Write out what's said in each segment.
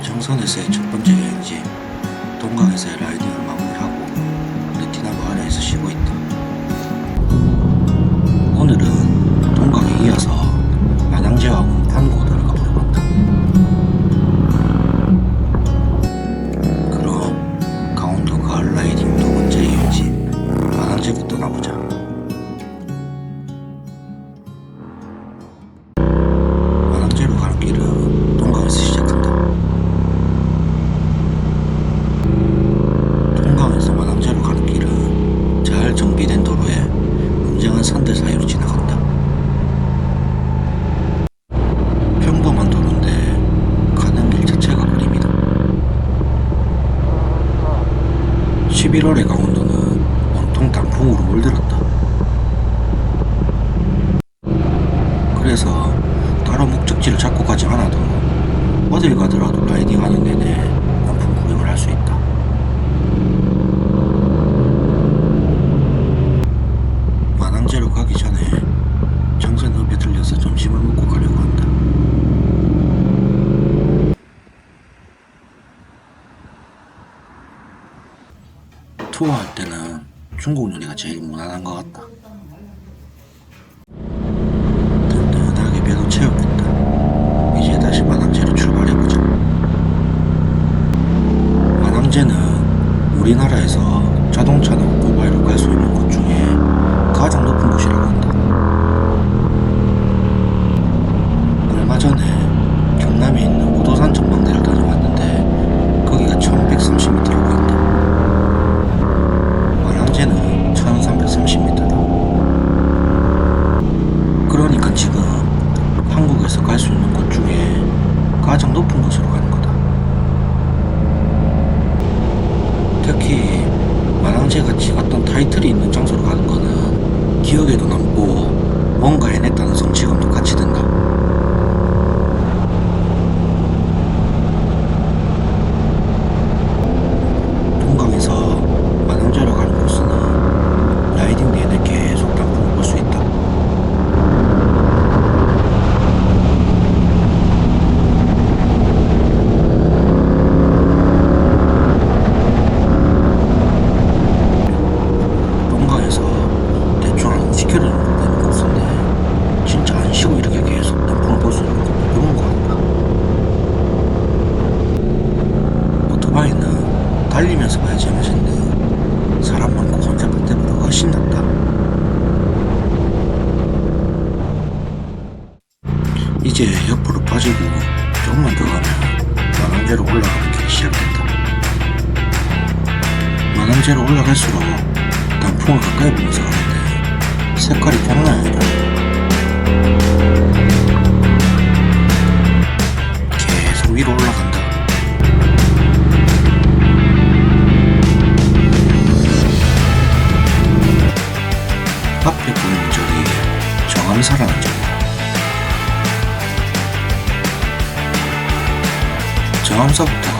정선에서의 첫 번째 여행지, 동강에서의 라이딩을 마무리하고 느티나무 아래에서 쉬고 있다. 오늘은 동강에 이어서 마낭제와 문판고도를 가보려고 한다. 그럼 강원도 가을 라이딩 두 번째 여행지 마낭제부터 떠나보자. 마낭제로 가는 길은 동강에서 시작한다. 동강에서 마낭제로 가는 길은 잘 정비된 도로에 웅장한 산들 사이로 지나간다. 평범한 도로인데 가는 길 자체가 그림이다. 11월의 강원도는 온통 단풍으로 물들었다. 그래서 따로 목적지를 잡고 가지 않아도 어딜 가더라도 라이딩하는 내내 단풍 구경을 할 수 있다. 마낭제로 가기 전에 정선읍에 들려서 점심을 먹고 가려고 한다. 투어할 때는 중국 요리가 제일 무난한 것 같다. 든든하게 배도 채웠겠다. 이제 다시 마낭제로 출발해보자. 마낭제는 우리나라에서 자동차나 오토바이로 갈 수 있는 곳 중에 가장 높은 곳이라고 한다. 얼마 전에 경남에 있는 우도산 전망대를 다녀왔는데 거기가 1130m라고 한다. 마낭제는 1330m다. 그러니까 지금 한국에서 갈 수 있는 곳 중에 가장 높은 곳으로 가는 거다. 특히 마낭제가 찍었던 타이틀이 있는 장소로 가는 거는 기억에도 남고 뭔가 해냈다는 성취감도 같이 든다. 동강에서 마낭제로 가는 코스는 라이딩 내내 계속 단풍을 볼 수 있다. 동강에서 대충 한 50km 정도 되는 코스인데 진짜 안 쉬고 이렇게 계속 단풍을 볼 수 있는 것도 드문 것 같다. 오토바이는 달리면서 봐야 재밌는데 사람 많고 혼자 볼 때보다 훨씬 낫다. 이제 옆으로 빠지고 조금만 더 가면 마낭제로 올라가는 길이 시작된다. 마낭제로 올라갈수록 단풍을 가까이 보면서 가는데 색깔이 장난 아니다. 계속 위로 올라간다. 앞에 보이는 절이 정암사라는 절이다. 정암사부터가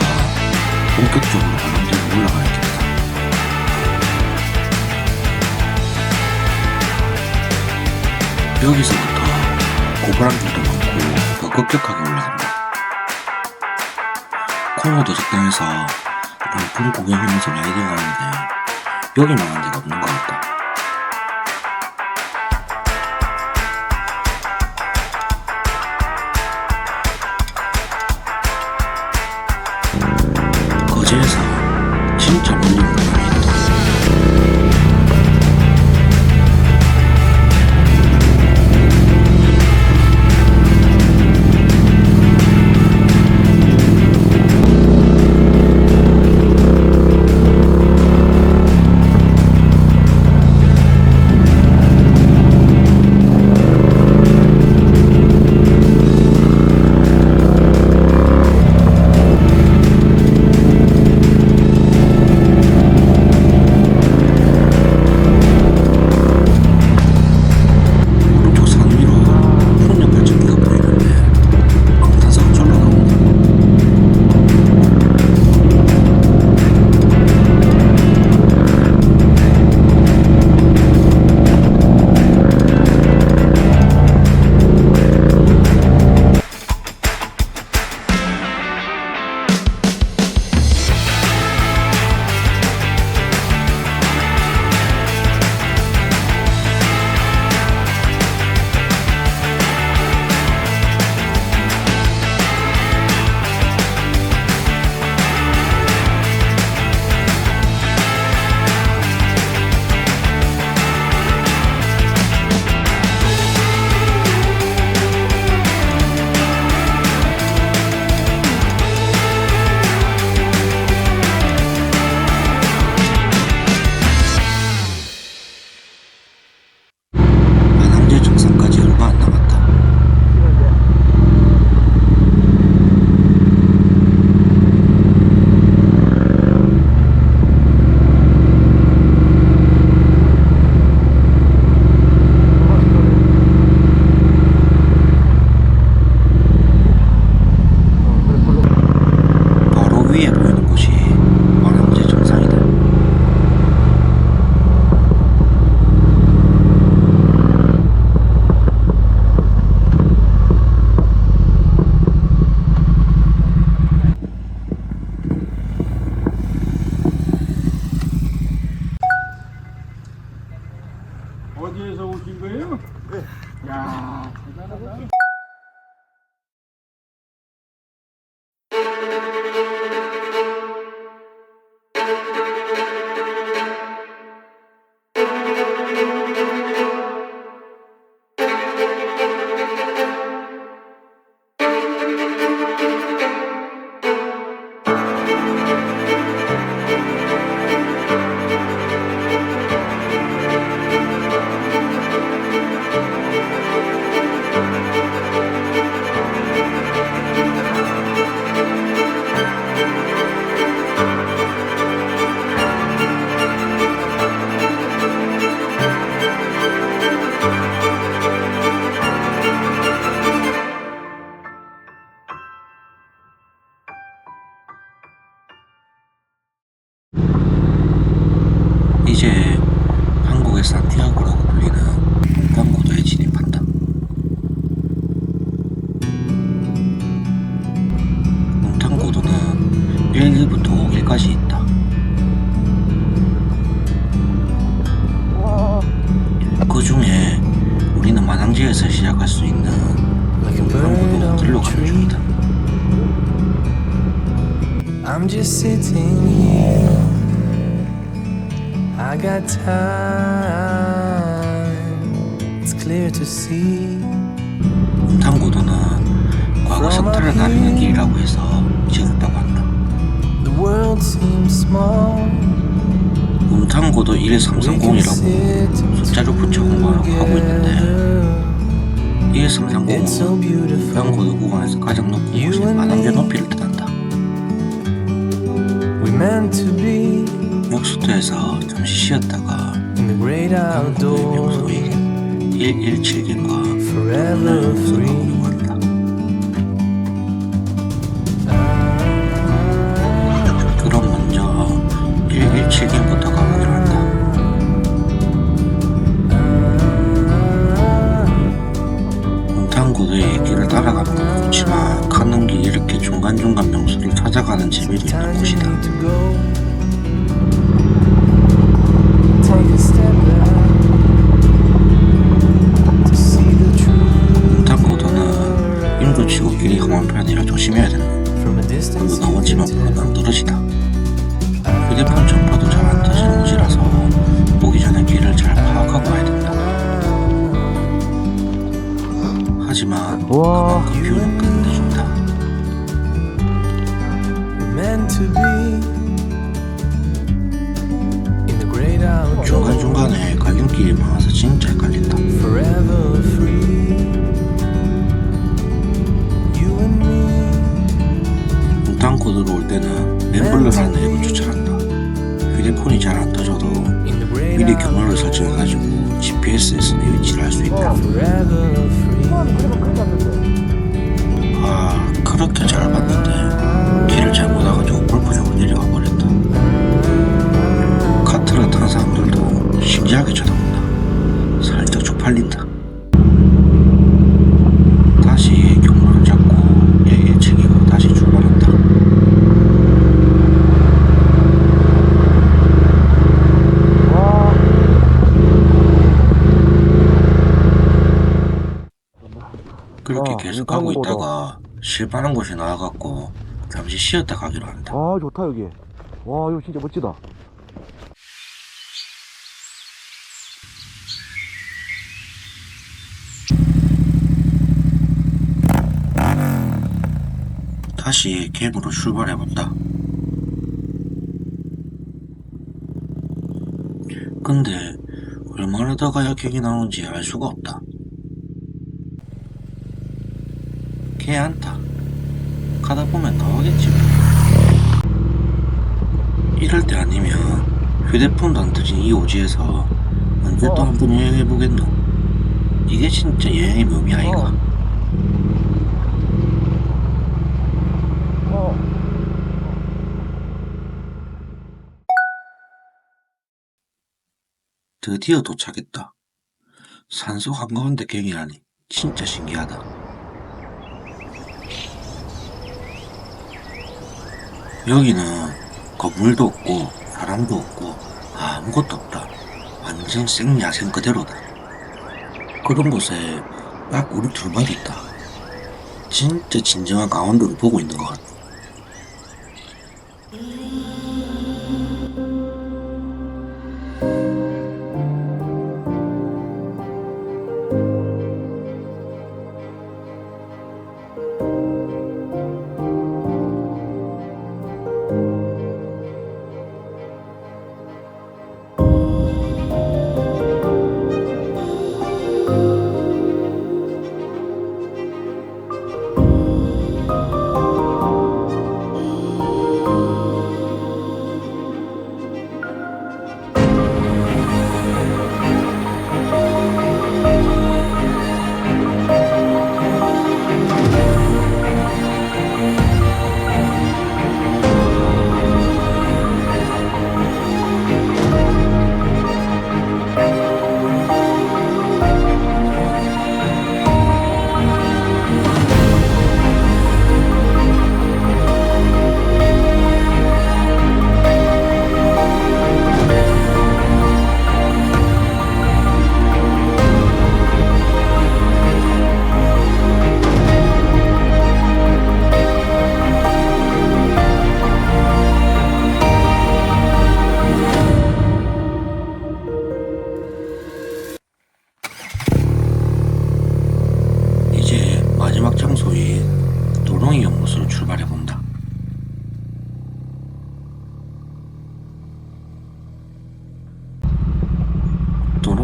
본격적으로 마낭제로 올라가는 길이다. 여기서부터 고바람길도 많고 더 급격하게 올라간다. 코너도 적당해서 단풍 구경하면서 라이딩하는데 여기만한 데가 없는 것 같다. 거제에서 진짜 멀리 온 바람이 있다. 이제 한국의 산티아고라고 불리는 몽탄고도에 진입한다. 몽탄고도는 1길부터 5길까지 있다. 그 중에 우리는 만항지에서 시작할 수 있는 몽탄고도 길로 가는 중이다. I'm just sitting here. I got time. It's clear to see. 몽탄고도는 과거 석탄을 나르는 길이라고 해서 지었다고 한다. The world seems small. 몽탄고도 11330이라고 숫자를 붙여 홍보하고 있는데 11330은 양고도 구간에서 가장 높은 곳인 만항제 높이를 뜻한다. We meant to be 역수도에서 잠시 쉬었다가 in the great 한국의 outdoors. 명소인 117길과 Forever free. 한다. 그럼 먼저 117길부터 가보기로 한다. 몽탄고도의 길을 따라가는 건 좋지만 가는 길 이렇게 중간중간 명소를 찾아가는 재미도 있는 곳이다. To go. Take a step back to see the truth. 몽탄고도는 임도치고 길이 험한 편이라 조심해야 된다. From a 그리고 distance. 넘어지면 그만 떨어지다. 휴대폰 전파도 잘 안 터지는 곳이라서 오기 전에 길을 잘 파악하고 와야 된다. 하지만 그만큼 뷰는 끝내준다. Meant to be in the great outdoors. 중간중간에 갈림길이 많아서 진짜 헷갈린다. Forever free. You and me. 몽탄고도로 올 때는 램블러라는 앱을 추천한다. 휴대폰이 잘 안 터져도 In the great 미리 경로를 설정해가지고 GPS에서 내 위치를 알 수 있다. Forever free. 아, 그렇게 잘 봤는데 길을 잘못 와가지고 골프장으로 내려가 버렸다. 카트를 타는 사람들도 신기하게 쳐다본다. 살짝 쪽팔린다. 다시 경로를 잡고 117기로 다시 출발한다. 그렇게 계속 가고 있다가 실만한 곳에 나와갖고 잠시 쉬었다 가기로 한다. 아 좋다 여기. 와 이거 진짜 멋지다. 다시 캠으로 출발해본다. 근데 얼마나 더 가야 객이 나오는지 알 수가 없다. 개 안타. 가다 보면 나오겠지. 이럴 때 아니면 휴대폰도 안 터진 이 오지에서 언제 또 한 번 여행해보겠노? 이게 진짜 여행의 묘미야 이거. 드디어 도착했다. 산속 한가운데 갱이라니 진짜 신기하다. 여기는 건물도 없고 사람도 없고 아무것도 없다. 완전 생야생 그대로다. 그런 곳에 딱 우리 둘만 있다. 진짜 진정한 강원도를 보고 있는 것 같아.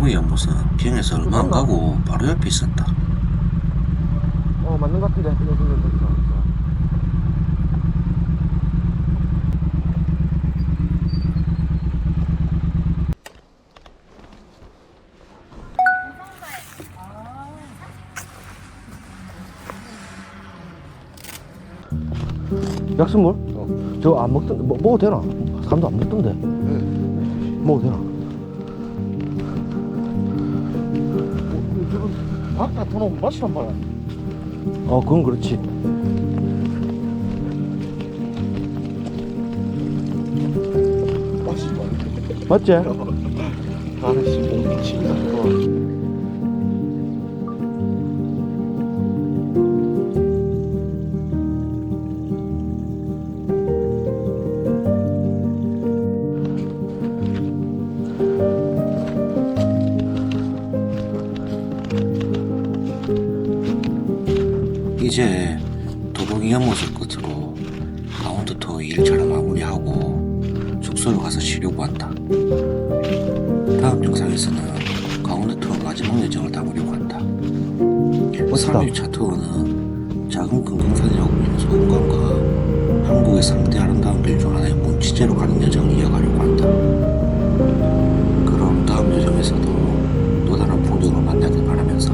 할아버지 연못은 비행해서 얼마 안 가고 바로 옆에 있었다. 맞는 것 같은데. 약수물? 저 안 먹던데. 먹어도 되나? 사람도 안 먹던데. 먹어도 되나? 밥다 터놓으면 맛이 안 봐라. 그건 그렇지. 맛이 봐. 맞지? 아씨, 몸이 침이다 저거. 이제 도봉이 연못을 끝으로 강원도 투어 2일차를 마무리하고 숙소로 가서 쉬려고 한다. 다음 영상에서는 강원도 투어 마지막 여정을 담으려고 한다. 멋있다. 3일차 투어는 작은 금강산이라고 불리는 소금강과 한국의 3대 아름다운 길 중 하나의 몬치제로 가는 여정을 이어가려고 한다. 그럼 다음 여정에서도 또 다른 풍경을 만나길 바라면서